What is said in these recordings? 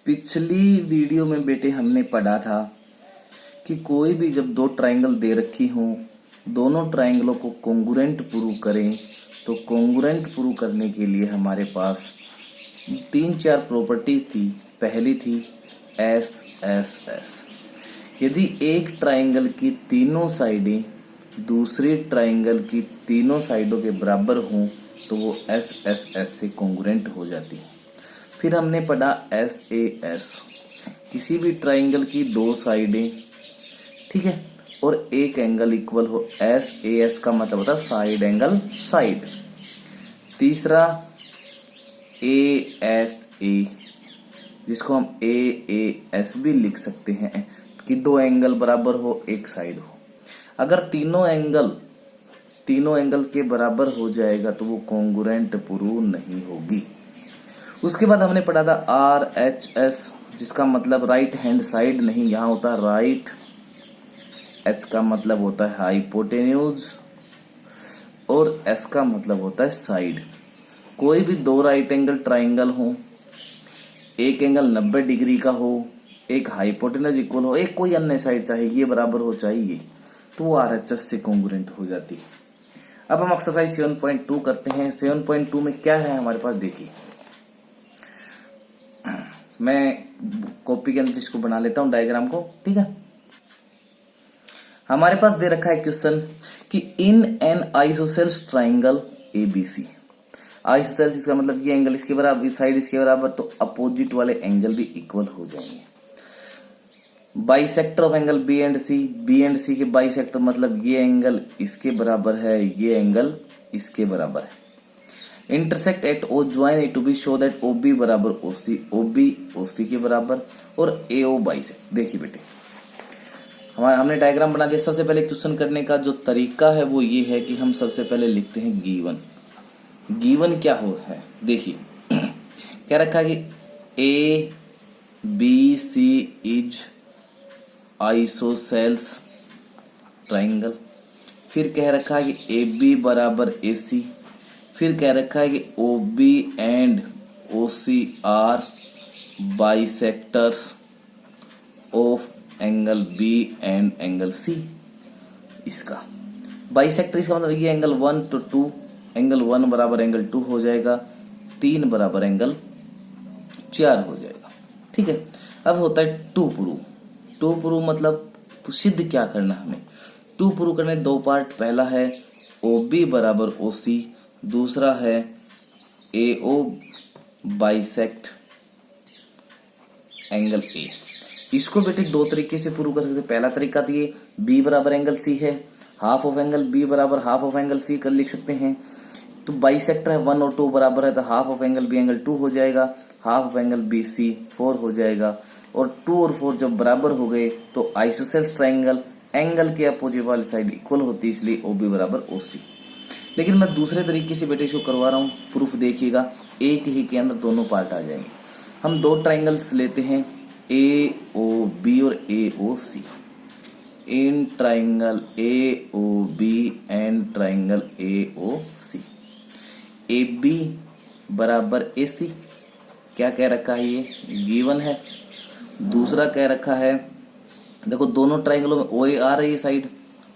पिछली वीडियो में बेटे हमने पढ़ा था कि कोई भी जब दो ट्रायंगल दे रखी हों, दोनों ट्रायंगलों को कॉन्ग्रुएंट प्रूव करें, तो कॉन्ग्रुएंट प्रूव करने के लिए हमारे पास 3-4 प्रॉपर्टीज थी। पहली थी एस एस एस। यदि एक ट्रायंगल की तीनों साइडें दूसरे ट्रायंगल की तीनों साइडों के बराबर हों तो वो एस एस एस से कॉन्ग्रुएंट हो जाती है। फिर हमने पढ़ा एस ए एस। किसी भी ट्रायंगल की दो साइडें, ठीक है, और एक एंगल इक्वल हो। एस ए एस का मतलब होता है साइड एंगल साइड। तीसरा ए एस ए, जिसको हम ए एस भी लिख सकते हैं कि दो एंगल बराबर हो, एक साइड हो। अगर तीनों एंगल के बराबर हो जाएगा तो वो कॉन्ग्रुएंट प्रूव नहीं होगी। उसके बाद हमने पढ़ा था आर एच एस, जिसका मतलब राइट हैंड साइड नहीं, यहां होता है राइट। एच का मतलब होता है हाइपोटेन्यूज और एस का मतलब होता है साइड। कोई भी दो राइट एंगल ट्राइंगल हो, एक एंगल 90 डिग्री का हो, एक हाइपोटेन्यूज इक्वल हो, एक कोई अन्य साइड चाहे ये बराबर हो चाहे ये, तो वो आरएचएस से कॉन्ग्रुएंट हो जाती है। अब हम एक्सरसाइज 7.2 करते हैं। 7.2 में क्या है हमारे पास, देखिए मैं कॉपी के अंदर इसको बना लेता हूं डायग्राम को, ठीक है। हमारे पास दे रखा है क्वेश्चन कि in an isosceles triangle ABC. Isosceles इसका मतलब ये एंगल इसके बराबर, इस साइड इसके बराबर, तो अपोजिट वाले एंगल भी इक्वल हो जाएंगे। Bisector of angle B and C के बाइसेक्टर मतलब ये एंगल इसके बराबर है, ये एंगल इसके बराबर है। Intersect at O join A to B show that O B बराबर ओ सी के बराबर और ए ओ बाइसेक्ट। देखिए बेटे, हमने डायग्राम बना दिया। सबसे पहले क्वेश्चन करने का जो तरीका है वो ये है कि हम सबसे पहले लिखते हैं गिवन क्या हो है। देखिए क्या रखा है कि A B C is isosceles triangle. फिर कह रखा है कि ए बी बराबर ए सी। फिर कह रखा है कि O B and O C are bisectors of angle B and angle C. इसका बाइसेक्टर इसका मतलब ये एंगल 1 to 2, एंगल 1 बराबर एंगल 2 हो जाएगा, 3 बराबर एंगल 4 हो जाएगा, ठीक है। अब होता है टू प्रूव मतलब तो सिद्ध क्या करना हमें। टू प्रूव करने दो पार्ट, पहला है ओ बी बराबर ओ सी, दूसरा है ए ओ बाइसेक्ट एंगल ए। इसको बेटे दो तरीके से प्रूव कर सकते। पहला तरीका तो ये बी बराबर एंगल सी है, हाफ ऑफ एंगल बी बराबर हाफ ऑफ एंगल सी कर लिख सकते हैं। तो बाइसेक्टर है 1 और 2 बराबर है, तो half of angle B angle 2 हो जाएगा, half of angle B C 4 हो जाएगा। और 2 और 4 जब बराबर हो गए तो आइसोसेल्स ट्राइंगल एंगल के अपोजिट वाली साइड इक्वल होती है, इसलिए ओ बी बराबर ओ सी। लेकिन मैं दूसरे तरीके से बेटे इसको करवा रहा हूँ, प्रूफ देखिएगा, एक ही के अंदर दोनों पार्ट आ जाएंगे। हम दो ट्राइंगल्स लेते हैं ए ओ बी और A O C. In triangle A O B and triangle A O C, A B बराबर ए सी क्या कह रखा है, ये गिवन है। दूसरा कह रखा है, देखो दोनों ट्राइंगलों में ओ ए आ रही है साइड,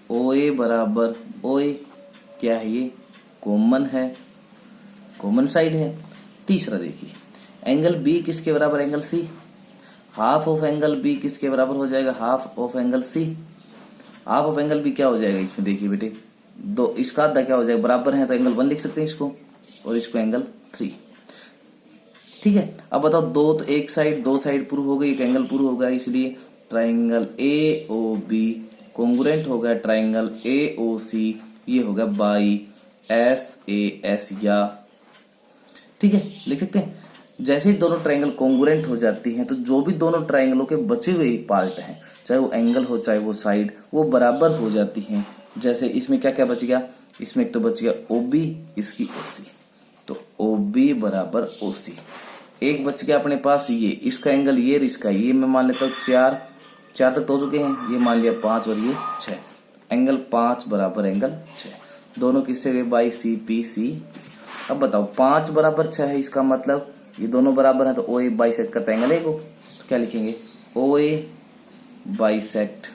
ओ ए बराबर ओ ए क्या है, ये कॉमन है, कॉमन साइड है। तीसरा देखिए एंगल बी किसके बराबर, angle C. Half of angle B किसके बराबर हो जाएगा, half of angle C. Half of angle B क्या हो जाएगा इसमें, देखिए बेटे दो, इसका आधा क्या हो जाएगा, बराबर है तो एंगल 1 लिख सकते हैं इसको, और इसको एंगल 3, ठीक है। अब बताओ दो, तो एक साइड दो साइड प्रूव हो गई, एक एंगल प्रूव हो गया, इसलिए triangle A O B congruent हो गया ट्राइंगल ए ओ सी, ये हो गया बाई एस ए एस, या ठीक है लिख सकते हैं। जैसे ही दोनों ट्राइंगल कॉन्ग्रुएंट हो जाती हैं तो जो भी दोनों ट्राइंगलों के बचे हुए पार्ट हैं, चाहे वो एंगल हो चाहे वो साइड, वो बराबर हो जाती हैं। जैसे इसमें क्या क्या बच गया, इसमें एक तो बच गया ओ बी, इसकी ओ सी, तो ओ बी बराबर ओ सी। एक बच गया अपने पास ये, इसका एंगल ये, इसका ये, मैं मान लेता हूँ 4 तक तो हो चुके हैं, ये मान लिया 5 और ये 6, एंगल 5 बराबर एंगल 6। दोनों किससे गए, बाई सी पी सी। अब बताओ 5 बराबर 6 है, इसका मतलब ये दोनों बराबर है तो ओ ए बाइसेक्ट करता है एंगल ए को, तो क्या लिखेंगे ओ ए बाइसेक्ट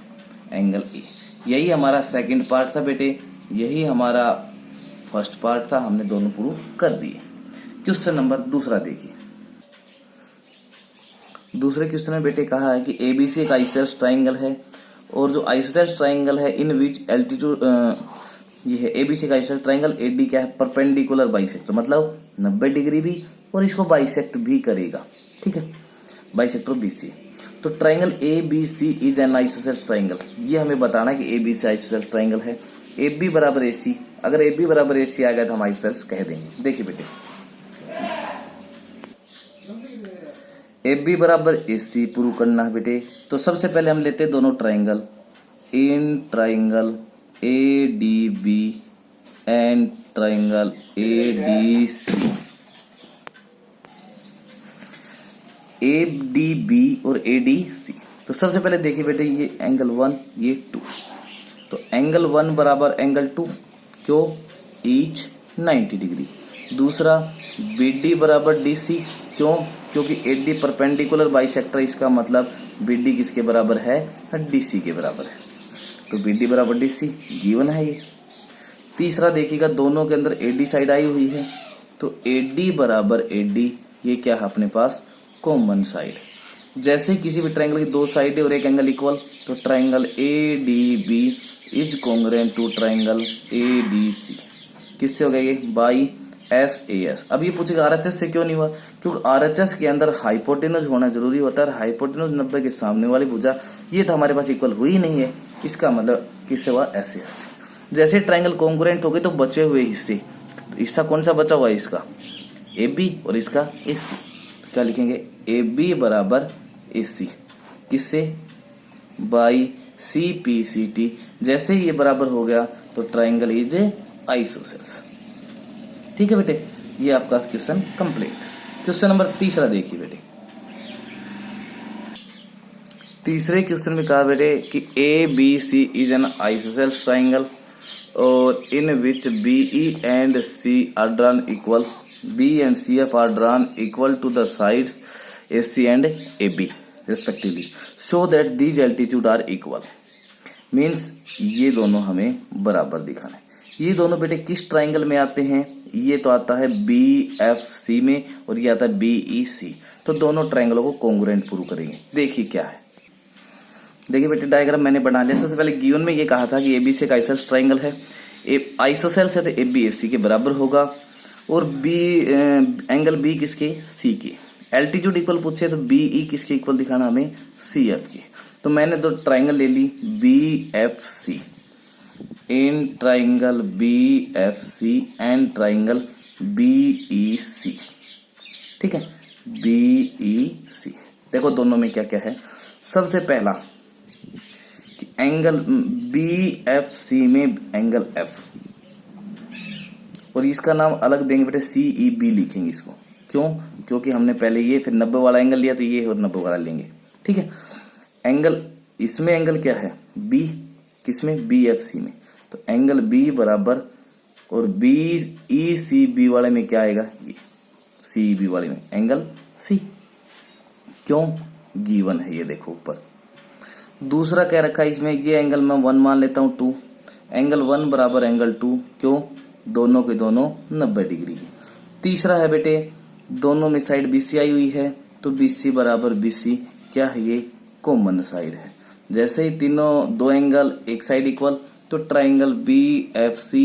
एंगल ए। यही हमारा सेकंड पार्ट था बेटे, यही हमारा फर्स्ट पार्ट था, हमने दोनों प्रूव कर दिए। क्वेश्चन नंबर दूसरा देखिए। दूसरे क्वेश्चन में बेटे कहा है कि एबीसी एक आइसोसेलेस ट्राइंगल है और जो आइसोसेलेस ट्राइंगल है इन विच एल्टीट्यूड ये है एबीसी का आइसोसेलेस ट्राइंगल एडी क्या है परपेंडिकुलर बाइसेक्टर, मतलब 90 डिग्री भी और इसको बाइसेक्ट भी करेगा, ठीक है, बाइसेक्टर बीसी। तो triangle A B C is an isosceles triangle, ये हमें बताना है कि A B C isosceles triangle है। ए बी बराबर ए सी, अगर ए बी बराबर ए सी आ गया तो हम आइसोसेलेस कह देंगे। देखिए बेटे ए बी बराबर ए सी प्रूव करना है बेटे, तो सबसे पहले हम लेते हैं दोनों triangle, in triangle A D B and triangle A D C. A D B और ए डी सी, तो सबसे पहले देखिए बेटे ये एंगल 1 ये 2, तो एंगल 1 बराबर एंगल 2, क्यों ईच 90 डिग्री। दूसरा बी डी बराबर डी सी, क्यों क्योंकि ए डी परपेंडिकुलर बाइसेक्टर, इसका मतलब बी डी किसके बराबर है डी सी के बराबर है, तो बी डी बराबर डी सी गिवन है ये। तीसरा देखिएगा दोनों के अंदर ए डी साइड आई हुई है, तो ए डी बराबर ए डी, ये क्या है अपने पास कॉमन साइड। जैसे किसी भी ट्रायंगल की दो साइड और एक एंगल इक्वल, तो triangle A D B is congruent to triangle A D C, किससे हो गया ये बाई एस ए एस। अब ये पूछेगा आरएचएस से क्यों नहीं हुआ, क्योंकि आरएचएस के अंदर हाइपोटेनस होना जरूरी होता है, हाइपोटेनस 90 के सामने वाली भुजा ये तो हमारे पास इक्वल हुई नहीं है, इसका मतलब किससे हुआ एस ए एस से। जैसे ट्रायंगल कॉन्ग्रुएंट हो गए तो बचे हुए हिस्से, हिस्सा कौन सा बचा हुआ है इसका ए बी और इसका ए सी, तो क्या लिखेंगे ए बी बराबर ए सी, किससे by C P C T. जैसे ही ये बराबर हो गया तो ट्रायंगल इज आइसोसेलेस, ठीक है बेटे, ये आपका क्वेश्चन कंप्लीट। क्वेश्चन नंबर तीसरा देखिए बेटे, तीसरे क्वेश्चन में कहा बेटे कि A B C is an isosceles triangle और in which B E and C are drawn equal, B and C F are drawn equal to the sides A C and A B respectively, so that these altitude are equal. Means ये दोनों हमें बराबर दिखाना है। ये दोनों बेटे किस ट्राइंगल में आते हैं, ये तो आता है बी एफ सी में और ये आता है बी ई सी, तो दोनों ट्राइंगलों को कॉन्ग्रुएंट प्रूव करेंगे। देखिए क्या है, देखिए बेटे डायग्राम मैंने बना लिया। सबसे पहले गिवन में ये कहा था कि एबीसी एक आइसोसेलेस ट्राइंगल है, आइसोसेलेस है तो ए बी ए सी के बराबर होगा और बी एंगल बी किसके सी के, एल्टीट्यूड इक्वल पूछे तो बी ई किसके इक्वल दिखाना हमें सी एफ के। तो मैंने दो ट्राइंगल ले ली B F C, in triangle B F C and triangle B E C, ठीक है बी ई सी। देखो दोनों में क्या क्या है, सबसे पहला कि एंगल बी एफ सी में एंगल एफ, और इसका नाम अलग देंगे बेटे सी ई बी लिखेंगे इसको, क्यों क्योंकि हमने पहले ये फिर 90 वाला एंगल लिया तो ये और 90 वाला लेंगे, ठीक है। एंगल इसमें एंगल क्या है बी, किसमें बी एफ सी में, तो एंगल बी बराबर और बी ई सी बी वाले में क्या आएगा ये सी बी वाले में एंगल सी, क्यों गिवन है ये देखो ऊपर। दूसरा क्या रखा है इसमें, ये एंगल मैं 1 मान लेता हूं 2, एंगल 1 बराबर एंगल 2, क्यों दोनों के दोनों 90 डिग्री की। तीसरा है बेटे दोनों में साइड बीसी आई हुई है, तो बीसी बराबर बीसी क्या है ये कॉमन साइड है। जैसे ही तीनों दो एंगल एक साइड इक्वल, तो triangle B F C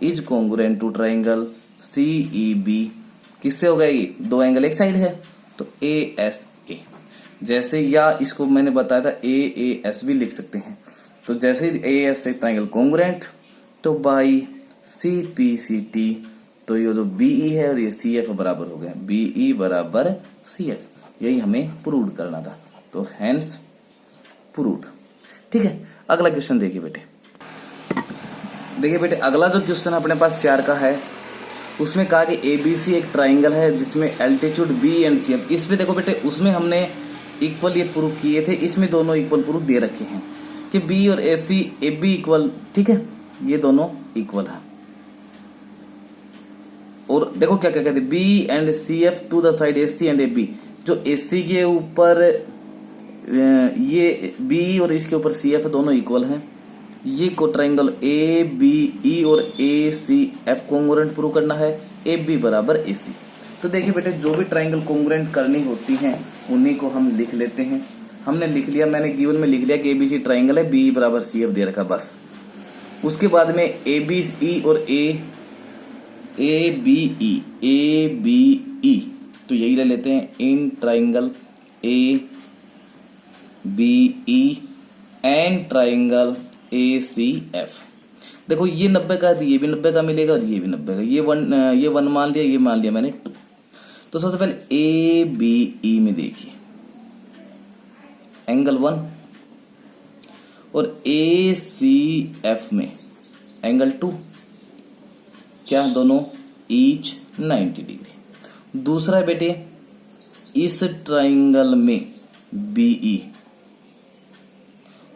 is congruent to triangle C E B, किससे हो गया ये दो एंगल एक साइड है तो ए एस ए। जैसे या इसको मैंने बताया था ए एस भी लिख सकते हैं, तो जैसे ही ए एस से ट्राइंगल कॉन्ग्रुएंट तो by C P C T, तो ये जो बी ई है और ये सी एफ बराबर हो गया बी ई बराबर सी एफ, यही हमें प्रूव करना था, तो हैंस प्रूव, ठीक है। अगला क्वेश्चन देखिए बेटे, देखिए बेटे अगला जो क्वेश्चन अपने पास 4 का है, उसमें कहा कि एबीसी एक ट्राइंगल है जिसमें altitude B and C F, इस पे देखो बेटे उसमें हमने इक्वल ये प्रूव किए थे, इसमें दोनों इक्वल प्रूफ दे रखे हैं कि बी और ए सी ए बी इक्वल, ठीक है ये दोनों इक्वल है। और देखो क्या क्या कहते हैं, B and C F to the side A C and A B, जो ए सी के ऊपर ये बी और इसके ऊपर सी एफ दोनों इक्वल हैं। ये को ट्राइंगल ए बी ई और ए सी एफ कॉन्ग्रुएंट प्रूव करना है, ए बी बराबर ए सी। तो देखिए बेटे, जो भी ट्राइंगल कॉन्ग्रुएंट करनी होती हैं उन्हीं को हम लिख लेते हैं। हमने लिख लिया, मैंने गिवन में लिख लिया कि एबीसी ट्राइंगल है, बी बराबर सी एफ दे रखा बस। उसके बाद में ए बी ई और ए बी ई, तो यही ले लेते हैं in triangle A B E and triangle A C F. देखो ये 90 का है तो ये भी 90 का मिलेगा और ये भी 90 का, ये वन मान लिया, ये मान लिया मैंने 2। तो सबसे पहले ए बी ई में देखिए एंगल 1 और ए सी एफ में एंगल 2, क्या दोनों ईच 90 डिग्री। दूसरा है बेटे, इस ट्राइंगल में बीई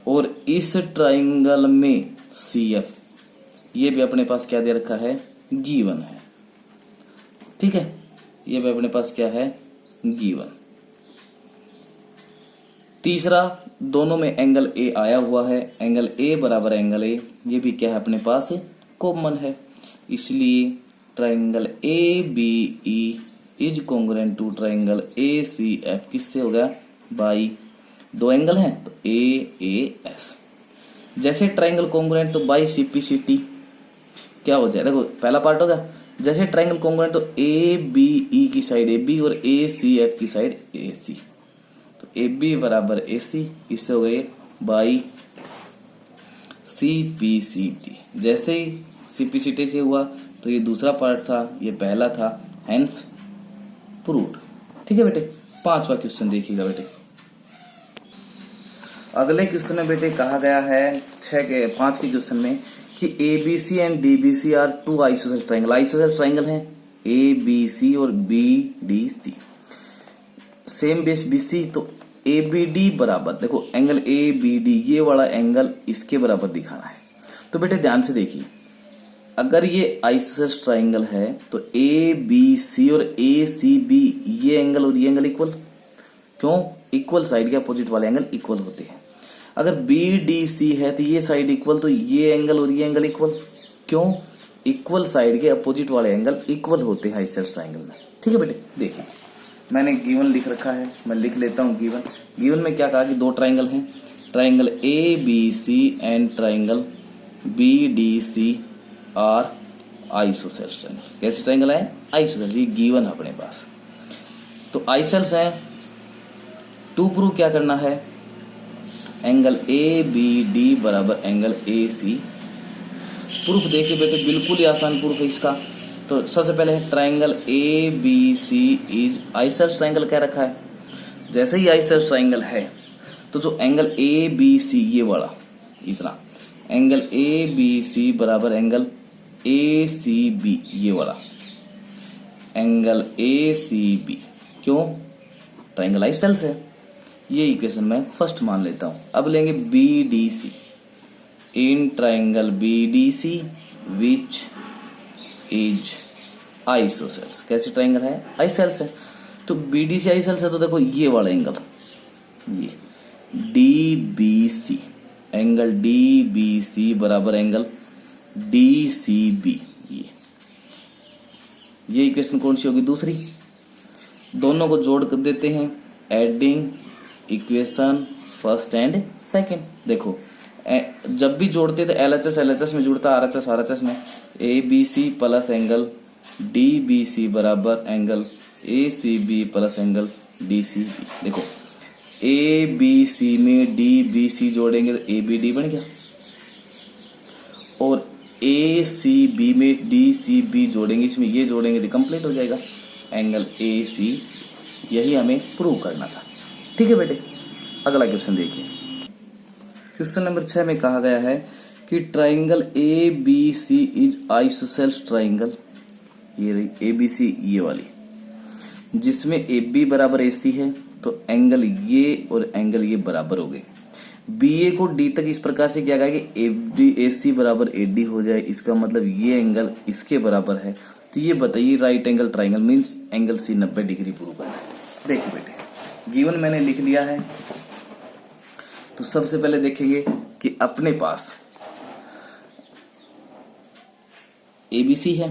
और इस ट्राइंगल में सी एफ, ये भी अपने पास क्या दे रखा है, गिवन है। ठीक है, ये भी अपने पास क्या है, गिवन। तीसरा, दोनों में एंगल ए आया हुआ है, एंगल ए बराबर एंगल ए, ये भी क्या है अपने पास कॉमन है, इसलिए triangle A B E is congruent to triangle A C F किससे होगा, बाई, दो एंगल हैं तो ए एस। जैसे ट्राइंगल कॉन्ग्रुएंट तो by C P C T क्या हो जाए, देखो पहला पार्ट होगा, जैसे ट्राइंगल कॉन्ग्रुएंट तो ए बी ई की साइड ए बी और ए सी एफ की साइड ए सी, तो ए बी बराबर ए सी, इससे हो गए by C P C T. जैसे ही सी पी सी टी से हुआ तो ये दूसरा पार्ट था, ये पहला था, हेंस प्रूव्ड। ठीक है बेटे, 5वां क्वेश्चन देखिएगा बेटे। अगले क्वेश्चन में बेटे कहा गया है 5 के क्वेश्चन में कि A B C and D B C are two isosceles triangle. Isosceles triangle है ए बी सी और B D C, same base B C, तो ए बी डी बराबर, देखो एंगल ए बी डी ये वाला angle इसके बराबर दिखाना है। तो बेटे ध्यान से देखिए, अगर ये आइसोसेलेस ट्राइंगल है तो ए बी सी और ए सी बी ये एंगल और ये एंगल इक्वल, क्यों, इक्वल साइड के अपोजिट वाले एंगल इक्वल होते हैं। अगर बी डी सी है तो ये साइड इक्वल, तो ये एंगल और ये एंगल इक्वल, क्यों, इक्वल साइड के अपोजिट वाले एंगल इक्वल होते हैं आइसोसेलेस ट्राइंगल में। ठीक है बेटे, देखिए मैंने गिवन लिख रखा है, मैं लिख लेता हूं गिवन। गिवन में क्या कहा कि दो ट्राइंगल हैं, triangle A B C and triangle B D C are isosceles triangle. कैसे ट्राइंगल है, आइसोसेलेस, ये गिवन है अपने पास। तो आइसोसेलेस है, टू प्रूव क्या करना है, एंगल ए बी डी बराबर एंगल ए सी। प्रूफ देखिए बेटे, बिल्कुल ही आसान प्रूफ है इसका। तो सबसे पहले है triangle A B C is isosceles triangle कह रखा है। जैसे ही आइसोसेलेस ट्राइंगल है तो जो एंगल ए बी सी ये वाला इतना, एंगल ए बी सी बराबर एंगल ए सी बी ये वाला, एंगल ए सी बी, क्यों, ट्राइंगल आइसोसेलेस है। ये इक्वेशन मैं फर्स्ट मान लेता हूं। अब लेंगे B D C, in triangle B D C which is isosceles. कैसे ट्राइंगल है, आइसोसेलेस है। तो बी डी सी आइसोसेलेस है तो देखो ये वाला एंगल, ये D B C, angle D B C बराबर एंगल डी सी बी, ये इक्वेशन कौन सी होगी, दूसरी। दोनों को जोड़ कर देते हैं, adding equation first and second. देखो जब भी जोड़ते तो एलएचएस में जुड़ता, आरएचएस में, A B C plus angle D B C बराबर angle A C B plus angle D C B. देखो ए बी सी में डी बी सी जोड़ेंगे तो ए बी डी बन गया, और ए सी बी में डी सी बी जोड़ेंगे, इसमें ये जोड़ेंगे तो कंप्लीट हो जाएगा एंगल ए सी। यही हमें प्रूव करना था। ठीक है बेटे, अगला क्वेश्चन देखिए। क्वेश्चन नंबर 6 में कहा गया है कि triangle A B C is isosceles triangle, ये रही ए बी सी ये वाली, जिसमें ए बी बराबर ए सी है, तो एंगल ये और एंगल ये बराबर हो गए। बी ए को डी तक इस प्रकार से किया गया कि ए सी बराबर ए डी हो जाए, इसका मतलब ये एंगल इसके बराबर है तो ये बताइए right angle triangle means angle C 90 degree prove करना है। देखिए बेटे गिवन मैंने लिख लिया है। तो सबसे पहले देखेंगे कि अपने पास एबीसी है,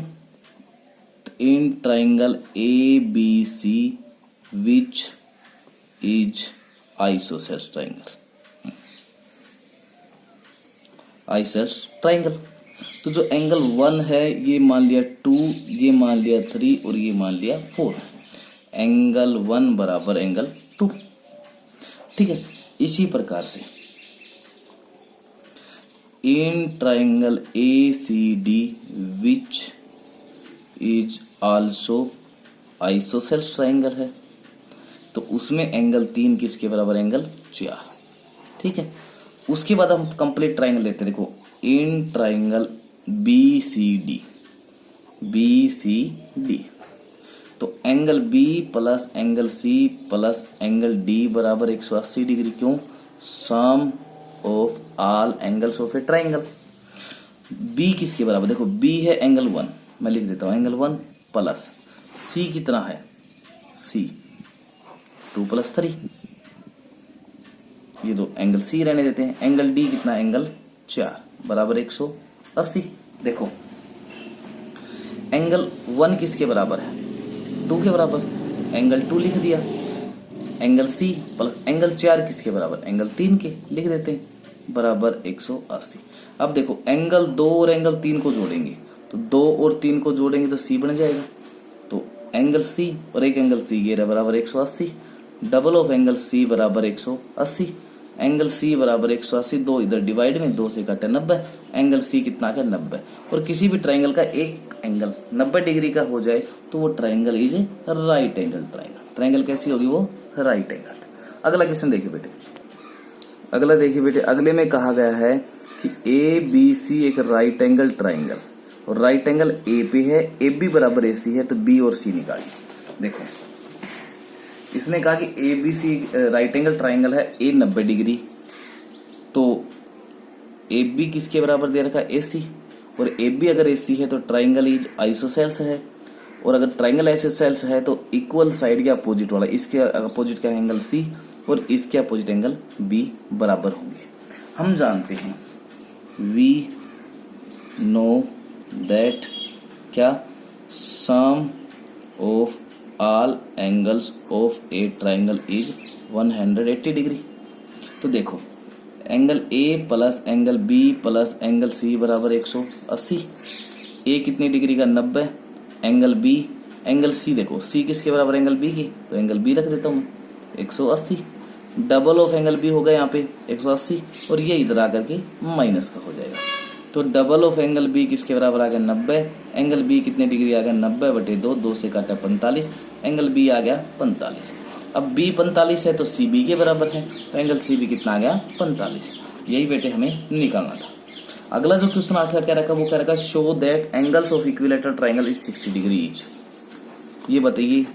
in triangle ABC which is isosceles triangle, isosceles triangle. तो जो एंगल 1 है ये मान लिया 2, ये मान लिया 3 और ये मान लिया 4। एंगल 1 बराबर एंगल 2, ठीक है। इसी प्रकार से in triangle ACD which is also isosceles triangle है, तो उसमें एंगल 3 किसके बराबर, एंगल 4, ठीक है। उसके बाद हम कंप्लीट ट्राइंगल लेते हैं। देखो इन ट्राइंगल BCD, तो angle B plus angle C plus angle D बराबर 180 डिग्री। क्यों? Sum of all angles of a triangle. B किसके बराबर, देखो B है एंगल 1, मैं लिख देता हूं एंगल 1 प्लस C कितना है, C 2 + 3, ये दो एंगल C रहने देते हैं। एंगल D कितना, एंगल 4 बराबर 180। देखो एंगल 1 किसके बराबर है, 2 के बराबर, एंगल 2 लिख दिया। एंगल C प्लस एंगल 4 किसके बराबर, एंगल 3 के, लिख देते हैं बराबर 180। अब देखो एंगल 2 और एंगल 3 को जोड़ेंगे, तो 2 और 3 को जोड़ेंगे तो C बन जाएगा। तो एंगल C और एक एंगल C ये बराबर 180, डबल ऑफ एंगल C बराबर 180। एंगल C बराबर 180, 2 इधर डिवाइड में, 2 से काटे 90, एंगल C कितना का 90। और किसी भी ट्राइंगल का एक एंगल 90 डिग्री का हो जाए तो वो triangle is a right angle triangle. Triangle कैसी होगी, वो राइट एंगल। अगला क्वेश्चन देखिए बेटे, अगले में कहा गया है कि ABC एक राइट एंगल ट्राइंगल, और राइट एंगल A पे है, AB बराबर AC है, तो B और C निकालिए। देखो इसने कहा कि ABC राइट एंगल ट्राइंगल है, A 90 डिग्री, तो AB किसके बराबर दे रखा है, AC, और AB अगर AC है तो ट्राइंगल इज आइसोसेल्स है, और अगर ट्राइंगल आइसोसेल्स है तो इक्वल साइड के अपोजिट वाला, इसके अपोजिट का एंगल C और इसके अपोजिट एंगल B बराबर होंगे। हम जानते हैं वी नो दैट क्या, sum of all angles of a triangle is 180 degree. तो देखो angle A plus angle B plus angle C बराबर 180। A कितनी डिग्री का, 90। एंगल B, एंगल C देखो C किसके बराबर, एंगल B की, तो एंगल B रख देता हूँ 180। डबल ऑफ एंगल B होगा यहाँ पे 180, और ये इधर आकर के माइनस का हो जाएगा। तो डबल ऑफ एंगल B किसके बराबर आ गया, 90। एंगल B कितने डिग्री आ गया, 90/2, 2 से काटा 45, एंगल B आ गया 45। अब B 45 है तो C B के बराबर है, तो एंगल C B कितना आ गया, 45। यही बेटे हमें निकालना था। अगला जो क्वेश्चन आखिर क्या रखा, वो क्या रखा, show that angles of equilateral triangle is 60 degree each. ये बताइए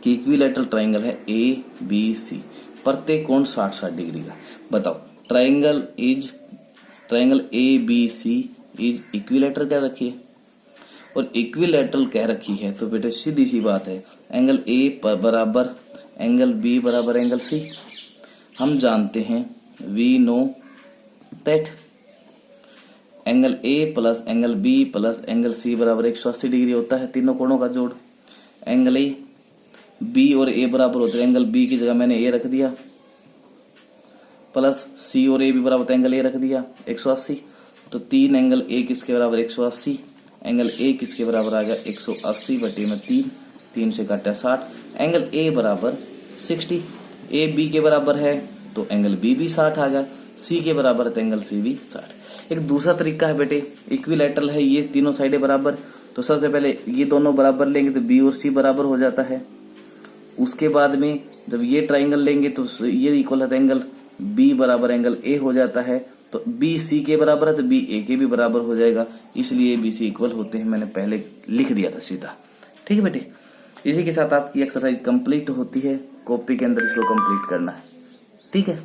कि इक्विलैटरल ट्राइंगल है ABC, प्रत्येक कोण 60-60 डिग्री का। बताओ ट्राइंगल ABC इज इक्विलैटरल क्या रखी है, और इक्विलैटरल कह रखी है, तो बेटे सीधी सी बात है एंगल A बराबर एंगल B बराबर एंगल C। हम जानते हैं we know that angle A plus angle B plus angle C बराबर 180 डिग्री होता है, तीनों कोणों का जोड़। एंगल A, B और A बराबर होते हैं, एंगल B की जगह मैंने A रख दिया, प्लस C और A भी बराबर होता है, एंगल A रख दिया 180। तो 3 एंगल A किसके बराबर, 180। एंगल A किसके बराबर आ गया, 180/3, 3 से काटा 60। एंगल A बराबर 60। A B के बराबर है तो एंगल B भी 60 आ गया, C के बराबर है तो एंगल C भी 60। एक दूसरा तरीका है बेटे, इक्विलैटरल है, ये तीनों साइडें बराबर, तो सबसे पहले ये दोनों बराबर लेंगे तो B और C बराबर हो जाता है। उसके बाद में जब ये ट्राइंगल लेंगे तो ये इक्वल है, तो एंगल B बराबर एंगल A हो जाता है, तो B C के बराबर है तो B A के भी बराबर हो जाएगा, इसलिए B C इक्वल होते हैं। मैंने पहले लिख दिया था सीधा, ठीक है बेटे। इसी के साथ आपकी एक्सरसाइज कंप्लीट होती है, कॉपी के अंदर इसको कंप्लीट करना है, ठीक है।